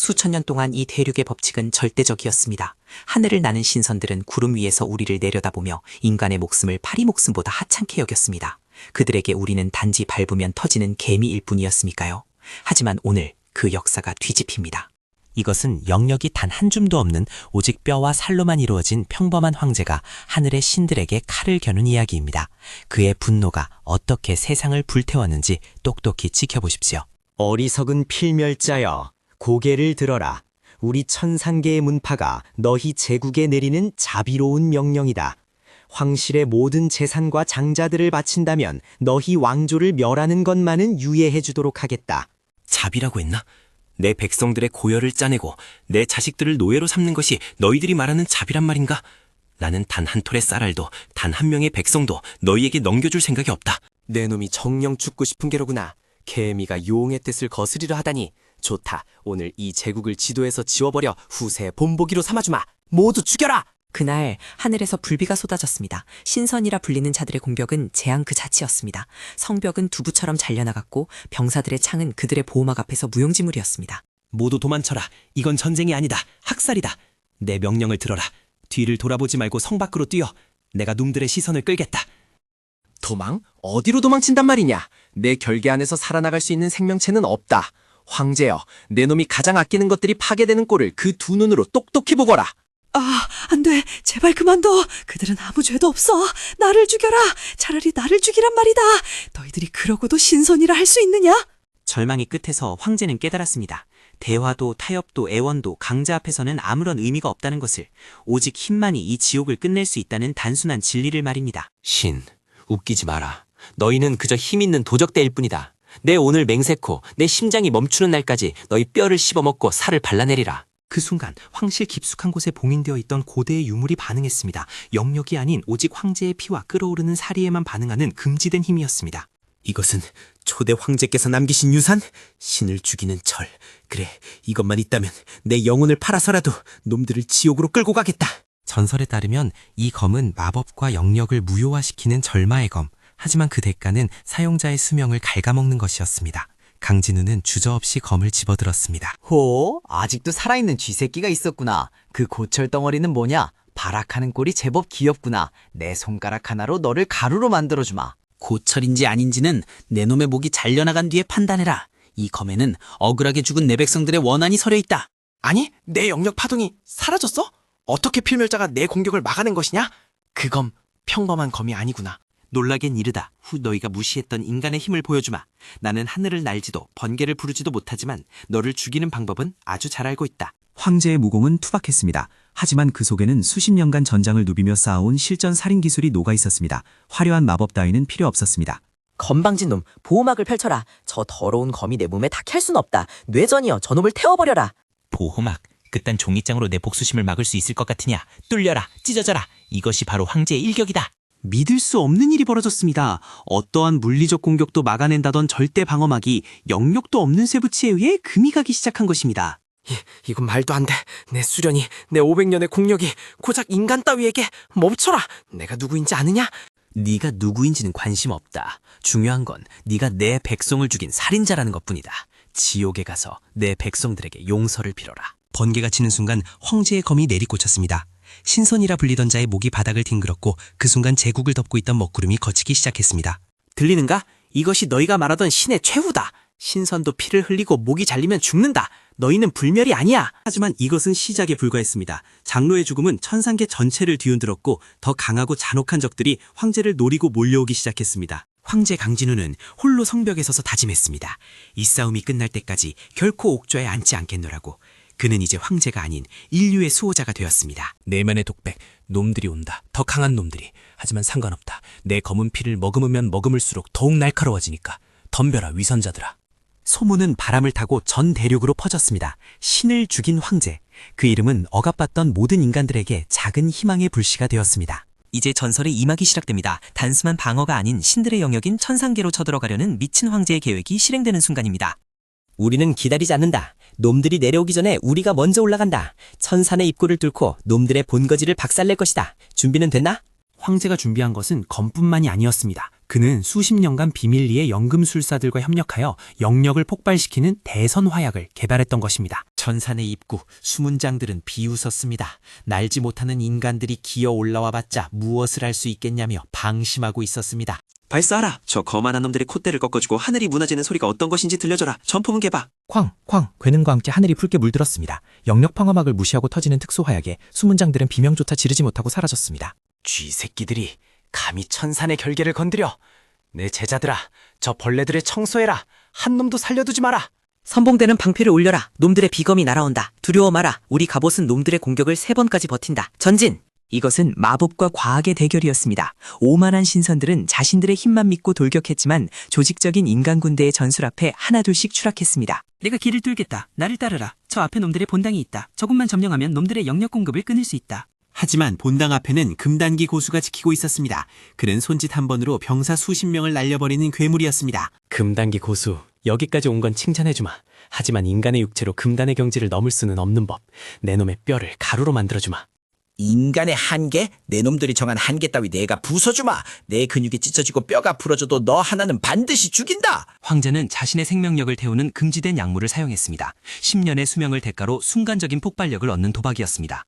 수천 년 동안 이 대륙의 법칙은 절대적이었습니다. 하늘을 나는 신선들은 구름 위에서 우리를 내려다보며 인간의 목숨을 파리 목숨보다 하찮게 여겼습니다. 그들에게 우리는 단지 밟으면 터지는 개미일 뿐이었으니까요. 하지만 오늘 그 역사가 뒤집힙니다. 이것은 영역이 단 한 줌도 없는 오직 뼈와 살로만 이루어진 평범한 황제가 하늘의 신들에게 칼을 겨눈 이야기입니다. 그의 분노가 어떻게 세상을 불태웠는지 똑똑히 지켜보십시오. 어리석은 필멸자여, 고개를 들어라. 우리 천상계의 문파가 너희 제국에 내리는 자비로운 명령이다. 황실의 모든 재산과 장자들을 바친다면 너희 왕조를 멸하는 것만은 유예해 주도록 하겠다. 자비라고 했나? 내 백성들의 고열을 짜내고 내 자식들을 노예로 삼는 것이 너희들이 말하는 자비란 말인가? 나는 단 한 톨의 쌀알도 단 한 명의 백성도 너희에게 넘겨줄 생각이 없다. 내 놈이 정령 죽고 싶은 게로구나. 개미가 용의 뜻을 거스리려 하다니. 좋다. 오늘 이 제국을 지도에서 지워버려 후세의 본보기로 삼아주마. 모두 죽여라! 그날 하늘에서 불비가 쏟아졌습니다. 신선이라 불리는 자들의 공격은 재앙 그 자체였습니다. 성벽은 두부처럼 잘려나갔고 병사들의 창은 그들의 보호막 앞에서 무용지물이었습니다. 모두 도망쳐라. 이건 전쟁이 아니다. 학살이다. 내 명령을 들어라. 뒤를 돌아보지 말고 성 밖으로 뛰어. 내가 놈들의 시선을 끌겠다. 도망? 어디로 도망친단 말이냐? 내 결계 안에서 살아나갈 수 있는 생명체는 없다. 황제여, 내 놈이 가장 아끼는 것들이 파괴되는 꼴을 그 두 눈으로 똑똑히 보거라. 안 돼. 제발 그만둬. 그들은 아무 죄도 없어. 나를 죽여라. 차라리 나를 죽이란 말이다. 너희들이 그러고도 신선이라 할 수 있느냐? 절망의 끝에서 황제는 깨달았습니다. 대화도 타협도 애원도 강자 앞에서는 아무런 의미가 없다는 것을, 오직 힘만이 이 지옥을 끝낼 수 있다는 단순한 진리를 말입니다. 신, 웃기지 마라. 너희는 그저 힘 있는 도적대일 뿐이다. 내 오늘 맹세코, 내 심장이 멈추는 날까지 너희 뼈를 씹어먹고 살을 발라내리라. 그 순간 황실 깊숙한 곳에 봉인되어 있던 고대의 유물이 반응했습니다. 영역이 아닌 오직 황제의 피와 끓어오르는 사리에만 반응하는 금지된 힘이었습니다. 이것은 초대 황제께서 남기신 유산? 신을 죽이는 철. 그래, 이것만 있다면 내 영혼을 팔아서라도 놈들을 지옥으로 끌고 가겠다. 전설에 따르면 이 검은 마법과 영역을 무효화시키는 절마의 검. 하지만 그 대가는 사용자의 수명을 갉아먹는 것이었습니다. 강진우는 주저없이 검을 집어들었습니다. 호, 아직도 살아있는 쥐새끼가 있었구나. 그 고철 덩어리는 뭐냐? 발악하는 꼴이 제법 귀엽구나. 내 손가락 하나로 너를 가루로 만들어주마. 고철인지 아닌지는 내 놈의 목이 잘려나간 뒤에 판단해라. 이 검에는 억울하게 죽은 내 백성들의 원한이 서려 있다. 아니, 내 영역 파동이 사라졌어? 어떻게 필멸자가 내 공격을 막아낸 것이냐? 그 검, 평범한 검이 아니구나. 놀라긴 이르다. 후 너희가 무시했던 인간의 힘을 보여주마. 나는 하늘을 날지도 번개를 부르지도 못하지만 너를 죽이는 방법은 아주 잘 알고 있다. 황제의 무공은 투박했습니다. 하지만 그 속에는 수십 년간 전장을 누비며 쌓아온 실전 살인 기술이 녹아 있었습니다. 화려한 마법 따위는 필요 없었습니다. 건방진 놈, 보호막을 펼쳐라. 저 더러운 검이 내 몸에 닿게 할 순 없다. 뇌전이여, 저놈을 태워버려라. 보호막, 그딴 종이장으로 내 복수심을 막을 수 있을 것 같으냐? 뚫려라, 찢어져라. 이것이 바로 황제의 일격이다. 믿을 수 없는 일이 벌어졌습니다. 어떠한 물리적 공격도 막아낸다던 절대 방어막이 영역도 없는 쇠붙이에 의해 금이 가기 시작한 것입니다. 이건 말도 안 돼. 내 수련이, 내 500년의 국력이 고작 인간 따위에게 멈춰라. 내가 누구인지 아느냐? 네가 누구인지는 관심 없다. 중요한 건 네가 내 백성을 죽인 살인자라는 것뿐이다. 지옥에 가서 내 백성들에게 용서를 빌어라. 번개가 치는 순간 황제의 검이 내리꽂혔습니다. 신선이라 불리던 자의 목이 바닥을 뒹굴었고 그 순간 제국을 덮고 있던 먹구름이 걷히기 시작했습니다. 들리는가? 이것이 너희가 말하던 신의 최후다. 신선도 피를 흘리고 목이 잘리면 죽는다. 너희는 불멸이 아니야. 하지만 이것은 시작에 불과했습니다. 장로의 죽음은 천상계 전체를 뒤흔들었고 더 강하고 잔혹한 적들이 황제를 노리고 몰려오기 시작했습니다. 황제 강진우는 홀로 성벽에 서서 다짐했습니다. 이 싸움이 끝날 때까지 결코 옥좌에 앉지 않겠노라고. 그는 이제 황제가 아닌 인류의 수호자가 되었습니다. 내면의 독백, 놈들이 온다. 더 강한 놈들이. 하지만 상관없다. 내 검은 피를 머금으면 머금을수록 더욱 날카로워지니까. 덤벼라 위선자들아. 소문은 바람을 타고 전 대륙으로 퍼졌습니다. 신을 죽인 황제. 그 이름은 억압받던 모든 인간들에게 작은 희망의 불씨가 되었습니다. 이제 전설의 이막이 시작됩니다. 단순한 방어가 아닌 신들의 영역인 천상계로 쳐들어가려는 미친 황제의 계획이 실행되는 순간입니다. 우리는 기다리지 않는다. 놈들이 내려오기 전에 우리가 먼저 올라간다. 천산의 입구를 뚫고 놈들의 본거지를 박살낼 것이다. 준비는 됐나? 황제가 준비한 것은 검뿐만이 아니었습니다. 그는 수십 년간 비밀리에 연금술사들과 협력하여 영역을 폭발시키는 대선 화약을 개발했던 것입니다. 천산의 입구, 수문장들은 비웃었습니다. 날지 못하는 인간들이 기어 올라와 봤자 무엇을 할 수 있겠냐며 방심하고 있었습니다. 발사하라. 저 거만한 놈들의 콧대를 꺾어주고 하늘이 무너지는 소리가 어떤 것인지 들려줘라. 전포문 개봐. 쾅 괴능과 함께 하늘이 붉게 물들었습니다. 영역 방어막을 무시하고 터지는 특수 화약에 수문장들은 비명조차 지르지 못하고 사라졌습니다. 쥐새끼들이 감히 천산의 결계를 건드려. 내 제자들아, 저 벌레들을 청소해라. 한 놈도 살려두지 마라. 선봉대는 방패를 올려라. 놈들의 비검이 날아온다. 두려워 마라. 우리 갑옷은 놈들의 공격을 3번까지 버틴다. 전진! 이것은 마법과 과학의 대결이었습니다. 오만한 신선들은 자신들의 힘만 믿고 돌격했지만 조직적인 인간 군대의 전술 앞에 하나둘씩 추락했습니다. 내가 길을 뚫겠다. 나를 따르라. 저 앞에 놈들의 본당이 있다. 저곳만 점령하면 놈들의 영역 공급을 끊을 수 있다. 하지만 본당 앞에는 금단기 고수가 지키고 있었습니다. 그는 손짓 한 번으로 병사 수십 명을 날려버리는 괴물이었습니다. 금단기 고수, 여기까지 온 건 칭찬해주마. 하지만 인간의 육체로 금단의 경지를 넘을 수는 없는 법. 내 놈의 뼈를 가루로 만들어주마. 인간의 한계? 내 놈들이 정한 한계 따위 내가 부숴주마. 내 근육이 찢어지고 뼈가 부러져도 너 하나는 반드시 죽인다. 황제는 자신의 생명력을 태우는 금지된 약물을 사용했습니다. 10년의 수명을 대가로 순간적인 폭발력을 얻는 도박이었습니다.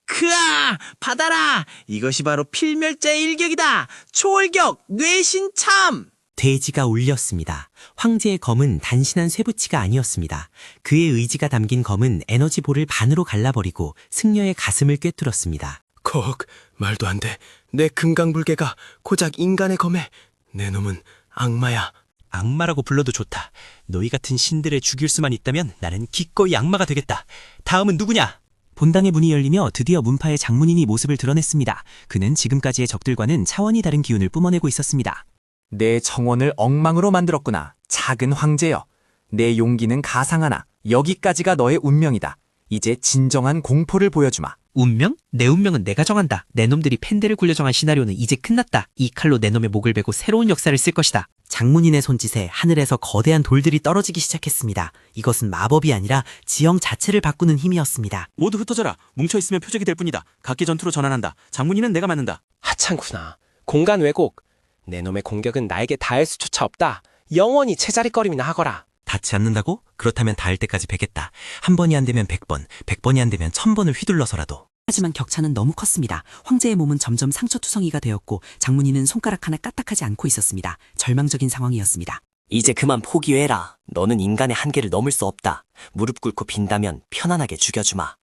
크아! 받아라! 이것이 바로 필멸자의 일격이다! 초월격! 뇌신참! 돼지가 울렸습니다. 황제의 검은 단신한 쇠붙이가 아니었습니다. 그의 의지가 담긴 검은 에너지볼을 반으로 갈라버리고 승려의 가슴을 꿰뚫었습니다. 콕, 말도 안 돼. 내 금강불개가 고작 인간의 검에. 내 놈은 악마야. 악마라고 불러도 좋다. 너희 같은 신들을 죽일 수만 있다면 나는 기꺼이 악마가 되겠다. 다음은 누구냐? 본당의 문이 열리며 드디어 문파의 장문인이 모습을 드러냈습니다. 그는 지금까지의 적들과는 차원이 다른 기운을 뿜어내고 있었습니다. 내 정원을 엉망으로 만들었구나. 작은 황제여. 내 용기는 가상하나 여기까지가 너의 운명이다. 이제 진정한 공포를 보여주마. 운명? 내 운명은 내가 정한다. 내 놈들이 펜대를 굴려 정한 시나리오는 이제 끝났다. 이 칼로 내 놈의 목을 베고 새로운 역사를 쓸 것이다. 장문인의 손짓에 하늘에서 거대한 돌들이 떨어지기 시작했습니다. 이것은 마법이 아니라 지형 자체를 바꾸는 힘이었습니다. 모두 흩어져라. 뭉쳐있으면 표적이 될 뿐이다. 각기 전투로 전환한다. 장문인은 내가 맞는다. 하찮구나. 공간 왜곡. 내 놈의 공격은 나에게 닿을 수조차 없다. 영원히 제자리거림이나 하거라. 닿지 않는다고? 그렇다면 닿을 때까지 베겠다. 한 번이 안 되면 100번, 100번이 안 되면 1000번을 휘둘러서라도. 하지만 격차는 너무 컸습니다. 황제의 몸은 점점 상처투성이가 되었고 장문인은 손가락 하나 까딱하지 않고 있었습니다. 절망적인 상황이었습니다. 이제 그만 포기해라. 너는 인간의 한계를 넘을 수 없다. 무릎 꿇고 빈다면 편안하게 죽여주마.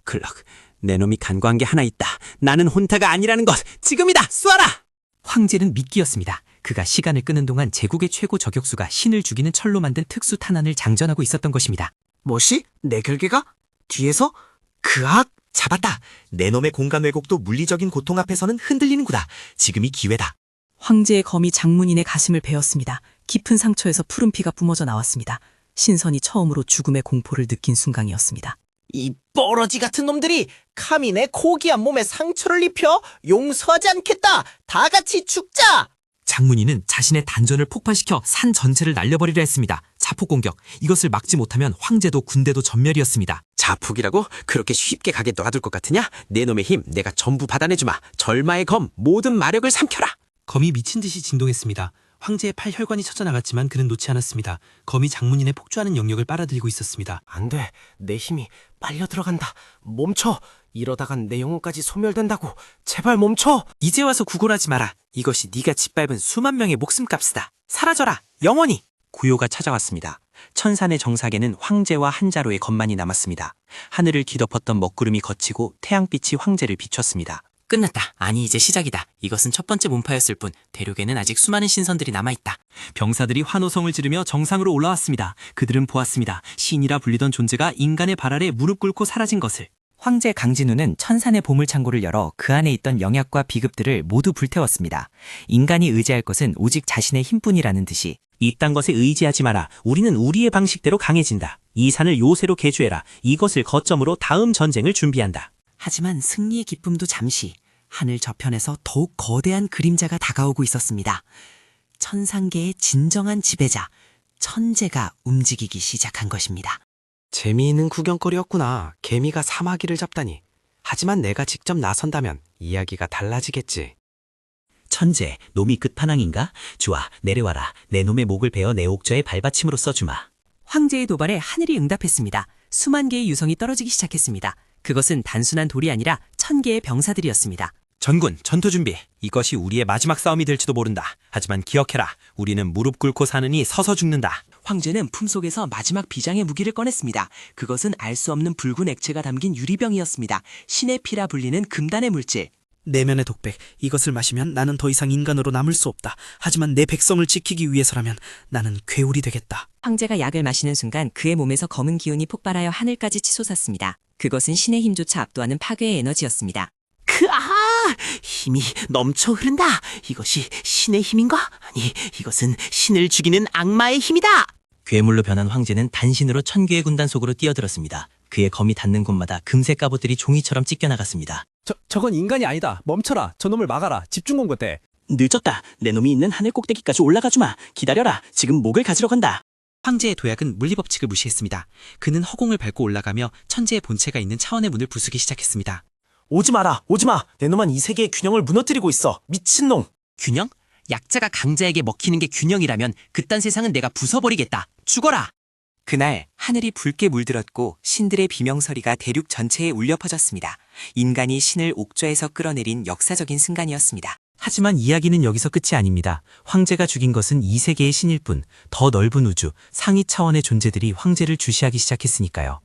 클럭, 내 놈이 간과한 게 하나 있다. 나는 혼타가 아니라는 것. 지금이다. 쏴라! 황제는 미끼였습니다. 그가 시간을 끄는 동안 제국의 최고 저격수가 신을 죽이는 철로 만든 특수 탄환을 장전하고 있었던 것입니다. 뭐시? 내 결계가? 뒤에서? 그악! 잡았다. 내 놈의 공간 왜곡도 물리적인 고통 앞에서는 흔들리는구나. 지금이 기회다. 황제의 검이 장문인의 가슴을 베었습니다. 깊은 상처에서 푸른 피가 뿜어져 나왔습니다. 신선이 처음으로 죽음의 공포를 느낀 순간이었습니다. 이 뻐러지 같은 놈들이 감히 내 고귀한 몸에 상처를 입혀 용서하지 않겠다. 다 같이 죽자. 장문인은 자신의 단전을 폭발시켜 산 전체를 날려버리려 했습니다. 자폭 공격. 이것을 막지 못하면 황제도 군대도 전멸이었습니다. 자폭이라고? 그렇게 쉽게 가게 놔둘 것 같으냐? 내 놈의 힘 내가 전부 받아내주마. 절마의 검 모든 마력을 삼켜라. 검이 미친 듯이 진동했습니다. 황제의 팔 혈관이 쳐져나갔지만 그는 놓지 않았습니다. 검이 장문인의 폭주하는 영역을 빨아들이고 있었습니다. 안 돼. 내 힘이 빨려 들어간다. 멈춰. 이러다간 내 영혼까지 소멸된다고. 제발 멈춰. 이제 와서 구걸하지 마라. 이것이 네가 짓밟은 수만 명의 목숨값이다. 사라져라. 영원히. 구요가 찾아왔습니다. 천산의 정상에는 황제와 한자로의 검만이 남았습니다. 하늘을 뒤덮었던 먹구름이 걷히고 태양빛이 황제를 비췄습니다. 끝났다. 아니 이제 시작이다. 이것은 첫 번째 문파였을 뿐 대륙에는 아직 수많은 신선들이 남아있다. 병사들이 환호성을 지르며 정상으로 올라왔습니다. 그들은 보았습니다. 신이라 불리던 존재가 인간의 발 아래 무릎 꿇고 사라진 것을. 황제 강진우는 천산의 보물창고를 열어 그 안에 있던 영약과 비급들을 모두 불태웠습니다. 인간이 의지할 것은 오직 자신의 힘뿐이라는 듯이. 이딴 것에 의지하지 마라. 우리는 우리의 방식대로 강해진다. 이 산을 요새로 개조해라. 이것을 거점으로 다음 전쟁을 준비한다. 하지만 승리의 기쁨도 잠시 하늘 저편에서 더욱 거대한 그림자가 다가오고 있었습니다. 천상계의 진정한 지배자, 천재가 움직이기 시작한 것입니다. 재미있는 구경거리였구나. 개미가 사마귀를 잡다니. 하지만 내가 직접 나선다면 이야기가 달라지겠지. 천재, 놈이 끝판왕인가? 좋아, 내려와라. 내 놈의 목을 베어 내 옥좌의 발받침으로 써주마. 황제의 도발에 하늘이 응답했습니다. 수만 개의 유성이 떨어지기 시작했습니다. 그것은 단순한 돌이 아니라 1000개의 병사들이었습니다. 전군, 전투 준비. 이것이 우리의 마지막 싸움이 될지도 모른다. 하지만 기억해라. 우리는 무릎 꿇고 사느니 서서 죽는다. 황제는 품속에서 마지막 비장의 무기를 꺼냈습니다. 그것은 알 수 없는 붉은 액체가 담긴 유리병이었습니다. 신의 피라 불리는 금단의 물질. 내면의 독백, 이것을 마시면 나는 더 이상 인간으로 남을 수 없다. 하지만 내 백성을 지키기 위해서라면 나는 괴울이 되겠다. 황제가 약을 마시는 순간 그의 몸에서 검은 기운이 폭발하여 하늘까지 치솟았습니다. 그것은 신의 힘조차 압도하는 파괴의 에너지였습니다. 힘이 넘쳐 흐른다. 이것이 신의 힘인가? 아니, 이것은 신을 죽이는 악마의 힘이다. 괴물로 변한 황제는 단신으로 1000개의 군단 속으로 뛰어들었습니다. 그의 검이 닿는 곳마다 금색 갑옷들이 종이처럼 찢겨나갔습니다. 저건 인간이 아니다. 멈춰라. 저놈을 막아라. 집중 공격대. 늦었다. 내 놈이 있는 하늘 꼭대기까지 올라가 주마. 기다려라. 지금 목을 가지러 간다. 황제의 도약은 물리법칙을 무시했습니다. 그는 허공을 밟고 올라가며 천재의 본체가 있는 차원의 문을 부수기 시작했습니다. 오지 마라. 오지 마. 내 놈은 이 세계의 균형을 무너뜨리고 있어. 미친놈. 균형? 약자가 강자에게 먹히는 게 균형이라면 그딴 세상은 내가 부숴버리겠다. 죽어라! 그날 하늘이 붉게 물들었고 신들의 비명소리가 대륙 전체에 울려 퍼졌습니다. 인간이 신을 옥좌에서 끌어내린 역사적인 순간이었습니다. 하지만 이야기는 여기서 끝이 아닙니다. 황제가 죽인 것은 이 세계의 신일 뿐, 더 넓은 우주, 상위 차원의 존재들이 황제를 주시하기 시작했으니까요.